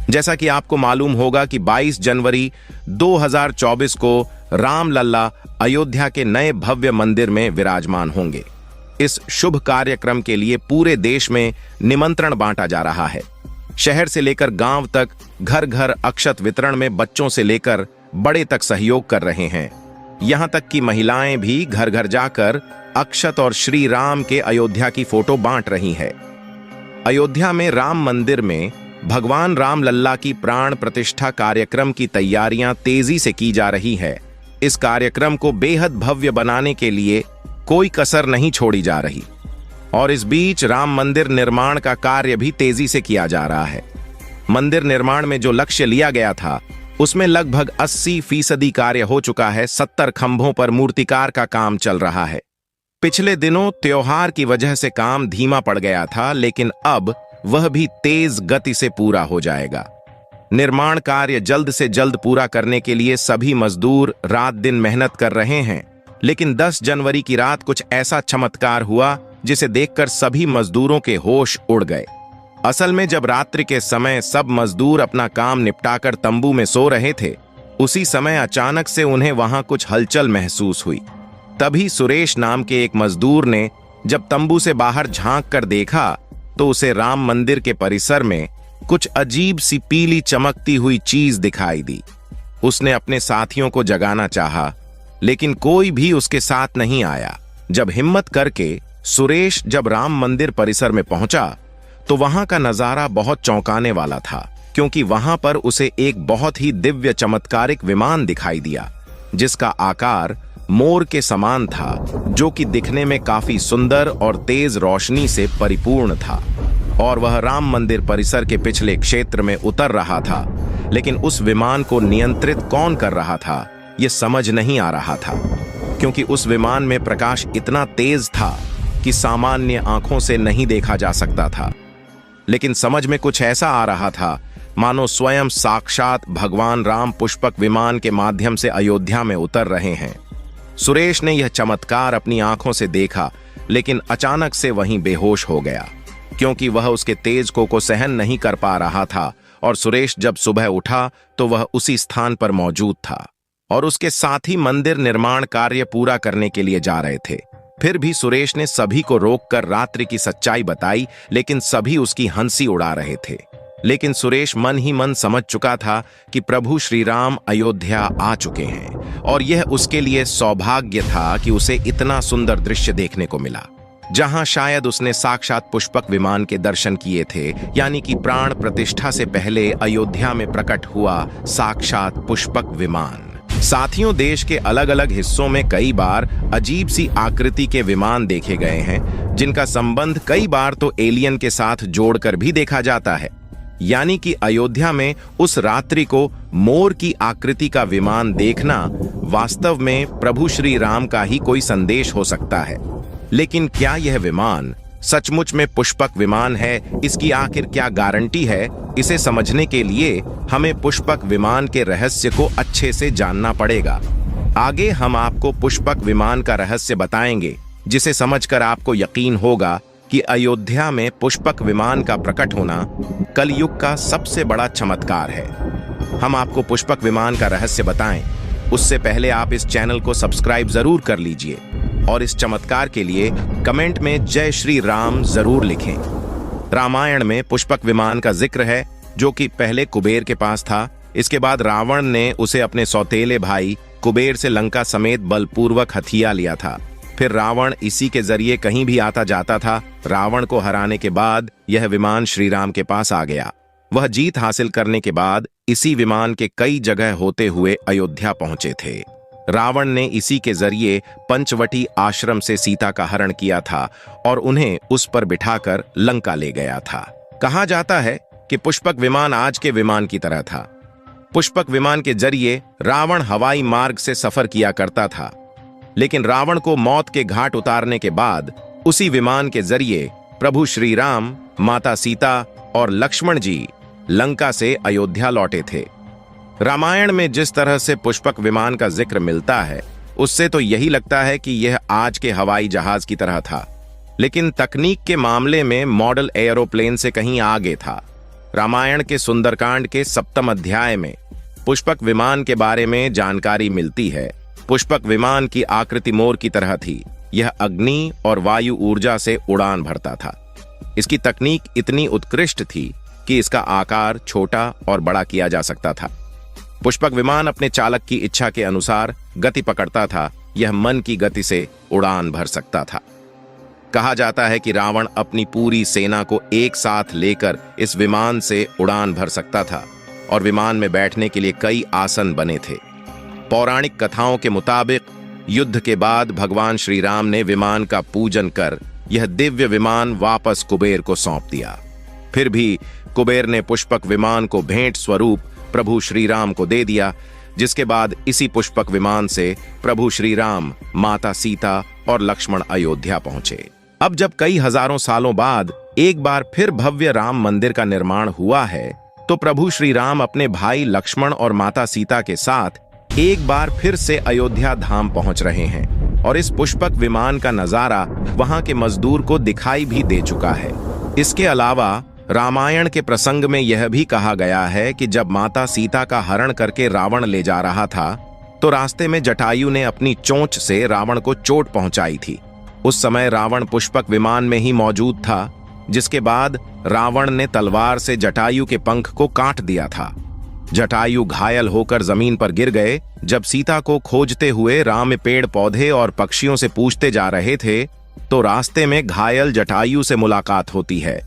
जैसा कि आपको मालूम होगा कि 22 जनवरी 2024 को रामलला अयोध्या के नए भव्य मंदिर में विराजमान होंगे। इस शुभ कार्यक्रम के लिए पूरे देश में निमंत्रण बांटा जा रहा है। शहर से लेकर गांव तक घर घर अक्षत वितरण में बच्चों से लेकर बड़े तक सहयोग कर रहे हैं। यहां तक कि महिलाएं भी घर घर जाकर अक्षत और श्री राम के अयोध्या की फोटो बांट रही है। अयोध्या में राम मंदिर में भगवान रामलल्ला की प्राण प्रतिष्ठा कार्यक्रम की तैयारियां तेजी से की जा रही है। इस कार्यक्रम को बेहद भव्य बनाने के लिए कोई कसर नहीं छोड़ी जा रही और इस बीच राम मंदिर निर्माण का कार्य भी तेजी से किया जा रहा है। मंदिर निर्माण में जो लक्ष्य लिया गया था उसमें लगभग 80% कार्य हो चुका है। 70 खंभों पर मूर्तिकार का काम चल रहा है। पिछले दिनों त्योहार की वजह से काम धीमा पड़ गया था, लेकिन अब वह भी तेज गति से पूरा हो जाएगा। निर्माण कार्य जल्द से जल्द पूरा करने के लिए सभी मजदूर रात दिन मेहनत कर रहे हैं। लेकिन 10 जनवरी की रात कुछ ऐसा चमत्कार हुआ जिसे देखकर सभी मजदूरों के होश उड़ गए। असल में जब रात्रि के समय सब मजदूर अपना काम निपटाकर तंबू में सो रहे थे, उसी समय अचानक से उन्हें वहां कुछ हलचल महसूस हुई। तभी सुरेश नाम के एक मजदूर ने जब तंबू से बाहर झांक कर देखा तो उसे राम मंदिर के परिसर में कुछ अजीब सी पीली चमकती हुई चीज दिखाई दी। उसने अपने साथियों को जगाना चाहा, लेकिन कोई भी उसके साथ नहीं आया। जब हिम्मत करके सुरेश जब राम मंदिर परिसर में पहुंचा तो वहां का नजारा बहुत चौंकाने वाला था, क्योंकि वहां पर उसे एक बहुत ही दिव्य चमत्कारिक विमान दिखाई दिया जिसका आकार मोर के समान था, जो कि दिखने में काफी सुंदर और तेज रोशनी से परिपूर्ण था और वह राम मंदिर परिसर के पिछले क्षेत्र में उतर रहा था। लेकिन उस विमान को नियंत्रित कौन कर रहा था यह समझ नहीं आ रहा था, क्योंकि उस विमान में प्रकाश इतना तेज था कि सामान्य आंखों से नहीं देखा जा सकता था। लेकिन समझ में कुछ ऐसा आ रहा था मानो स्वयं साक्षात भगवान राम पुष्पक विमान के माध्यम से अयोध्या में उतर रहे हैं। सुरेश ने यह चमत्कार अपनी आंखों से देखा, लेकिन अचानक से वहीं बेहोश हो गया, क्योंकि वह उसके तेज को सहन नहीं कर पा रहा था। और सुरेश जब सुबह उठा तो वह उसी स्थान पर मौजूद था और उसके साथी मंदिर निर्माण कार्य पूरा करने के लिए जा रहे थे। फिर भी सुरेश ने सभी को रोककर रात्रि की सच्चाई बताई, लेकिन सभी उसकी हंसी उड़ा रहे थे। लेकिन सुरेश मन ही मन समझ चुका था कि प्रभु श्री राम अयोध्या आ चुके हैं और यह उसके लिए सौभाग्य था कि उसे इतना सुंदर दृश्य देखने को मिला, जहां शायद उसने साक्षात पुष्पक विमान के दर्शन किए थे, यानी कि प्राण प्रतिष्ठा से पहले अयोध्या में प्रकट हुआ साक्षात पुष्पक विमान। साथियों, देश के अलग अलग हिस्सों में कई बार अजीब सी आकृति के विमान देखे गए हैं, जिनका संबंध कई बार तो एलियन के साथ जोड़कर भी देखा जाता है। यानी कि अयोध्या में उस रात्रि को मोर की आकृति का विमान देखना वास्तव में प्रभु श्री राम का ही कोई संदेश हो सकता है। लेकिन क्या यह विमान सचमुच में पुष्पक विमान है? इसकी आखिर क्या गारंटी है? इसे समझने के लिए हमें पुष्पक विमान के रहस्य को अच्छे से जानना पड़ेगा। आगे हम आपको पुष्पक विमान का रहस्य बताएंगे, जिसे समझकर आपको यकीन होगा कि अयोध्या में पुष्पक विमान का प्रकट होना कलयुग का सबसे बड़ा चमत्कार है। हम आपको पुष्पक विमान का रहस्य बताएं, उससे पहले आप इस चैनल को सब्सक्राइब जरूर कर लीजिए और इस चमत्कार के लिए कमेंट में जय श्री राम जरूर लिखें। रामायण में पुष्पक विमान का जिक्र है, जो कि पहले कुबेर के पास था। इसके बाद रावण ने उसे अपने सौतेले भाई कुबेर से लंका समेत बलपूर्वक हथिया लिया था। फिर रावण इसी के जरिए कहीं भी आता जाता था। रावण को हराने के बाद यह विमान श्री राम के पास आ गया। वह जीत हासिल करने के बाद इसी विमान के कई जगह होते हुए अयोध्या पहुंचे थे। रावण ने इसी के जरिए पंचवटी आश्रम से सीता का हरण किया था और उन्हें उस पर बिठाकर लंका ले गया था। कहा जाता है कि पुष्पक विमान आज के विमान की तरह था। पुष्पक विमान के जरिए रावण हवाई मार्ग से सफर किया करता था, लेकिन रावण को मौत के घाट उतारने के बाद उसी विमान के जरिए प्रभु श्री राम, माता सीता और लक्ष्मण जी लंका से अयोध्या लौटे थे। रामायण में जिस तरह से पुष्पक विमान का जिक्र मिलता है, उससे तो यही लगता है कि यह आज के हवाई जहाज की तरह था, लेकिन तकनीक के मामले में मॉडल एयरोप्लेन से कहीं आगे था। रामायण के सुंदरकांड के 7वें अध्याय में पुष्पक विमान के बारे में जानकारी मिलती है। पुष्पक विमान की आकृति मोर की तरह थी। यह अग्नि और वायु ऊर्जा से उड़ान भरता था। इसकी तकनीक इतनी उत्कृष्ट थी कि इसका आकार छोटा और बड़ा किया जा सकता था। पुष्पक विमान अपने चालक की इच्छा के अनुसार गति पकड़ता था। यह मन की गति से उड़ान भर सकता था। कहा जाता है कि रावण अपनी पूरी सेना को एक साथ लेकर इस विमान से उड़ान भर सकता था और विमान में बैठने के लिए कई आसन बने थे। पौराणिक कथाओं के मुताबिक युद्ध के बाद भगवान श्री राम ने विमान का पूजन कर यह दिव्य विमान वापस कुबेर को सौंप दिया। फिर भी कुबेर ने पुष्पक विमान को भेंट स्वरूप प्रभु श्री राम को दे दिया, जिसके बाद इसी पुष्पक विमान से प्रभु श्री राम, माता सीता और लक्ष्मण अयोध्या पहुंचे। अब जब कई हजारों सालों बाद एक बार फिर भव्य राम मंदिर का निर्माण हुआ है, तो प्रभु श्री राम अपने भाई लक्ष्मण और माता सीता के साथ एक बार फिर से अयोध्या धाम पहुंच रहे हैं और इस पुष्पक विमान का नजारा वहां के मजदूर को दिखाई भी दे चुका है। इसके अलावा रामायण के प्रसंग में यह भी कहा गया है कि जब माता सीता का हरण करके रावण ले जा रहा था, तो रास्ते में जटायु ने अपनी चोंच से रावण को चोट पहुंचाई थी। उस समय रावण पुष्पक विमान में ही मौजूद था, जिसके बाद रावण ने तलवार से जटायु के पंख को काट दिया था। जटायु घायल होकर जमीन पर गिर गए। जब सीता को खोजते हुए राम पेड़ पौधे और पक्षियों से पूछते जा रहे थे, तो रास्ते में घायल जटायु से मुलाकात होती है।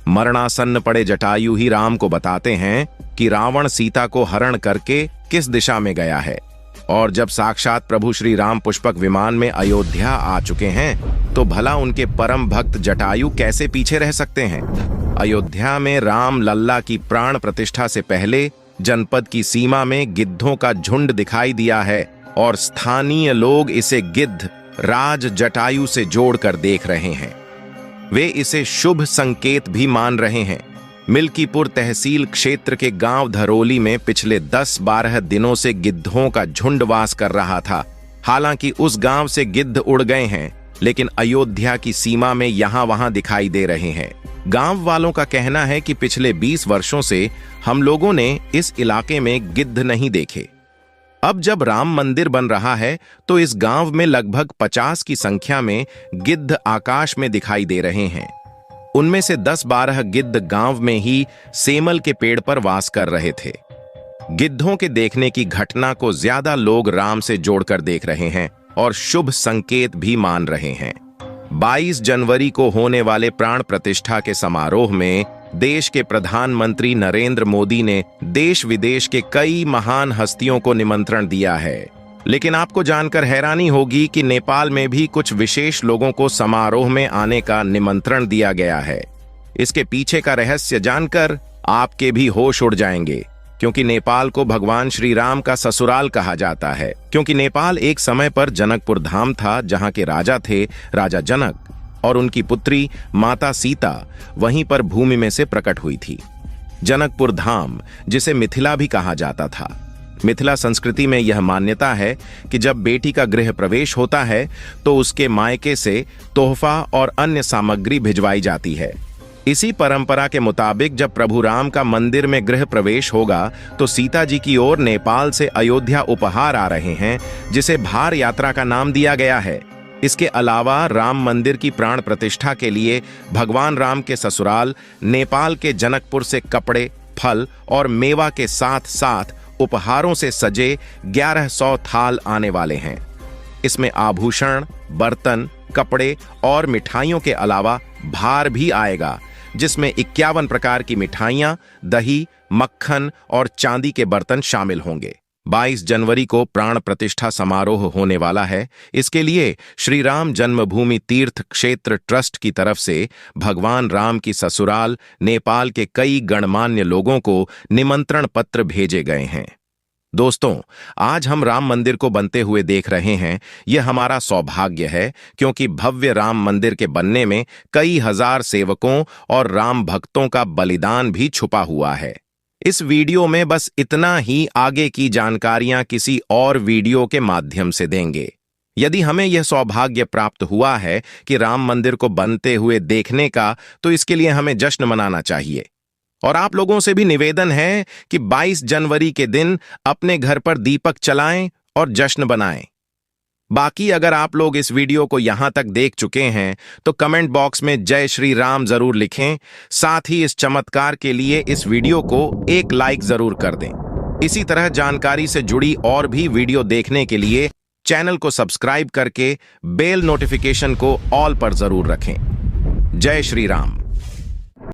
मरणासन्न पड़े जटायु ही राम को बताते हैं कि रावण सीता को हरण करके किस दिशा में गया है। और जब साक्षात प्रभु श्री राम पुष्पक विमान में अयोध्या आ चुके हैं, तो भला उनके परम भक्त जटायु कैसे पीछे रह सकते हैं। अयोध्या में राम लल्ला की प्राण प्रतिष्ठा से पहले जनपद की सीमा में गिद्धों का झुंड दिखाई दिया है और स्थानीय लोग इसे गिद्ध राज जटायु से जोड़कर देख रहे हैं। वे इसे शुभ संकेत भी मान रहे हैं। मिल्कीपुर तहसील क्षेत्र के गांव धरोली में पिछले 10-12 दिनों से गिद्धों का झुंड वास कर रहा था। हालांकि उस गांव से गिद्ध उड़ गए हैं, लेकिन अयोध्या की सीमा में यहां वहां दिखाई दे रहे हैं। गांव वालों का कहना है कि पिछले 20 वर्षों से हम लोगों ने इस इलाके में गिद्ध नहीं देखे। अब जब राम मंदिर बन रहा है, तो इस गांव में लगभग 50 की संख्या में गिद्ध आकाश में दिखाई दे रहे हैं। उनमें से 10-12 गिद्ध गांव में ही सेमल के पेड़ पर वास कर रहे थे। गिद्धों के देखने की घटना को ज्यादा लोग राम से जोड़कर देख रहे हैं और शुभ संकेत भी मान रहे हैं। 22 जनवरी को होने वाले प्राण प्रतिष्ठा के समारोह में देश के प्रधानमंत्री नरेंद्र मोदी ने देश विदेश के कई महान हस्तियों को निमंत्रण दिया है। लेकिन आपको जानकर हैरानी होगी कि नेपाल में भी कुछ विशेष लोगों को समारोह में आने का निमंत्रण दिया गया है। इसके पीछे का रहस्य जानकर आपके भी होश उड़ जाएंगे, क्योंकि नेपाल को भगवान श्री राम का ससुराल कहा जाता है। क्योंकि नेपाल एक समय पर जनकपुर धाम था, जहां के राजा थे राजा जनक, और उनकी पुत्री माता सीता वहीं पर भूमि में से प्रकट हुई थी। जनकपुर धाम, जिसे मिथिला भी कहा जाता था। मिथिला संस्कृति में यह मान्यता है कि जब बेटी का गृह प्रवेश होता है, तो उसके मायके से तोहफा और अन्य सामग्री भिजवाई जाती है। इसी परंपरा के मुताबिक जब प्रभु राम का मंदिर में गृह प्रवेश होगा, तो सीता जी की ओर नेपाल से अयोध्या उपहार आ रहे हैं, जिसे भार यात्रा का नाम दिया गया है। इसके अलावा राम मंदिर की प्राण प्रतिष्ठा के लिए भगवान राम के ससुराल नेपाल के जनकपुर से कपड़े, फल और मेवा के साथ साथ उपहारों से सजे 1100 थाल आने वाले हैं। इसमें आभूषण, बर्तन, कपड़े और मिठाइयों के अलावा भार भी आएगा, जिसमें 51 प्रकार की मिठाइयां, दही, मक्खन और चांदी के बर्तन शामिल होंगे। 22 जनवरी को प्राण प्रतिष्ठा समारोह होने वाला है। इसके लिए श्री राम जन्मभूमि तीर्थ क्षेत्र ट्रस्ट की तरफ से भगवान राम की ससुराल नेपाल के कई गणमान्य लोगों को निमंत्रण पत्र भेजे गए हैं। दोस्तों, आज हम राम मंदिर को बनते हुए देख रहे हैं। यह हमारा सौभाग्य है, क्योंकि भव्य राम मंदिर के बनने में कई हजार सेवकों और राम भक्तों का बलिदान भी छुपा हुआ है। इस वीडियो में बस इतना ही, आगे की जानकारियां किसी और वीडियो के माध्यम से देंगे। यदि हमें यह सौभाग्य प्राप्त हुआ है कि राम मंदिर को बनते हुए देखने का, तो इसके लिए हमें जश्न मनाना चाहिए। और आप लोगों से भी निवेदन है कि 22 जनवरी के दिन अपने घर पर दीपक चलाएं और जश्न बनाएं। बाकी अगर आप लोग इस वीडियो को यहां तक देख चुके हैं तो कमेंट बॉक्स में जय श्री राम जरूर लिखें। साथ ही इस चमत्कार के लिए इस वीडियो को एक लाइक जरूर कर दें। इसी तरह जानकारी से जुड़ी और भी वीडियो देखने के लिए चैनल को सब्सक्राइब करके बेल नोटिफिकेशन को ऑल पर जरूर रखें। जय श्री राम।